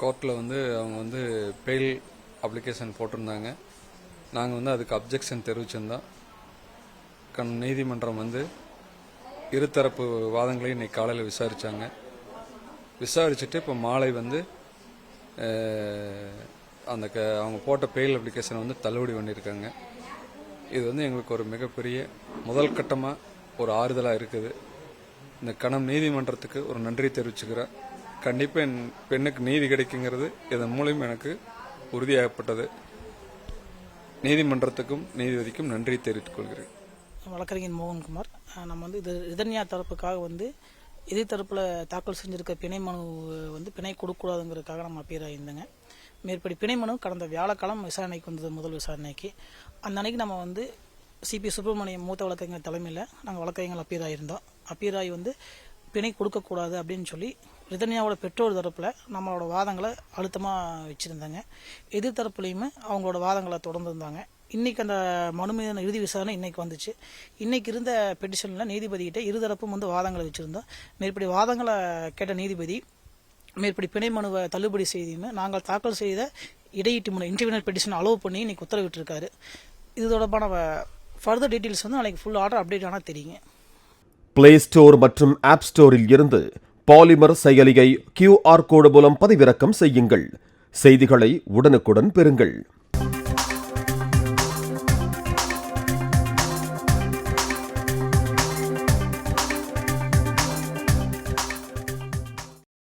கோர்ட்டில் வந்து அவங்க வந்து பெயில் அப்ளிகேஷன் போட்டிருந்தாங்க. நாங்கள் வந்து அதுக்கு அப்ஜெக்ஷன் தெரிவிச்சிருந்தோம். நீதிமன்றம் வந்து இருதரப்பு வாதங்களையும் இன்னைக்கு காலையில் விசாரித்தாங்க. விசாரிச்சுட்டு இப்போ மாலை வந்து அவங்க போட்ட பெயில் அப்ளிகேஷனை வந்து தள்ளுபடி பண்ணியிருக்காங்க. இது வந்து எங்களுக்கு ஒரு மிகப்பெரிய முதல் கட்டமாக ஒரு ஆறுதலாக இருக்குது. இந்த கணம் நீதிமன்றத்துக்கு ஒரு நன்றி தெரிவிச்சுக்கிறேன். கண்டிப்பாக என் பெண்ணுக்கு நீதி கிடைக்குங்கிறது இதன் மூலம் எனக்கு உறுதியாகப்பட்டது. நீதிமன்றத்துக்கும் நீதிபதிக்கும் நன்றி தெரிவித்துக் கொள்கிறேன். வழக்கறிஞர் மோகன்குமார். நம்ம வந்து இதன்யா தரப்புக்காக வந்து எதிர்த்தரப்பில் தாக்கல் செஞ்சிருக்க பிணை மனு வந்து பிணை கொடுக்கூடாதுங்கிறதுக்காக நம்ம அப்பீர் ஆகியிருந்தோங்க. மேற்படி பிணை மனு கடந்த வியாழக்கிழமை விசாரணைக்கு வந்தது, முதல் விசாரணைக்கு. அந்த அன்னைக்கு நம்ம வந்து சிபி சுப்பிரமணியம் மூத்த வழக்கறிஞர் தலைமையில் நாங்கள் வழக்கறிஞர்கள் அப்பீர் ஆகியிருந்தோம். அப்பீர் ஆகி வந்து பிணை கொடுக்கக்கூடாது அப்படின்னு சொல்லி ரிதன்யாவோட பெற்றோர் தரப்பில் நம்மளோட வாதங்களை அழுத்தமாக வச்சுருந்தாங்க. எதிர்த்தரப்புலையுமே அவங்களோட வாதங்களை தொடர்ந்து இருந்தாங்க. இன்றைக்கி அந்த மனு மீதான இறுதி விசாரணை இன்றைக்கி வந்துச்சு. இன்றைக்கி இருந்த பெட்டிஷனில் நீதிபதிகிட்ட இருதரப்பும் வந்து வாதங்களை வச்சுருந்தோம். மேற்படி வாதங்களை கேட்ட நீதிபதி மேற்படி பிணை மனுவை தள்ளுபடி செய்தியுமே நாங்கள் தாக்கல் செய்த இடையீட்டு மனு இன்டர்வியூனர் பெட்டிஷன் அலோவ் பண்ணி இன்றைக்கி உத்தரவிட்டிருக்காரு. இது தொடர்பான ஃபர்தர் டீட்டெயில்ஸ் வந்து நாளைக்கு ஃபுல் ஆர்டர் அப்டேட் ஆனால் தெரியுங்க. பிளே ஸ்டோர் மற்றும் ஆப் ஸ்டோரில் இருந்து பாலிமர் செயலியை QR கோடு மூலம் பதிவிறக்கம் செய்யுங்கள். செய்திகளை உடனுக்குடன் பெறுங்கள்.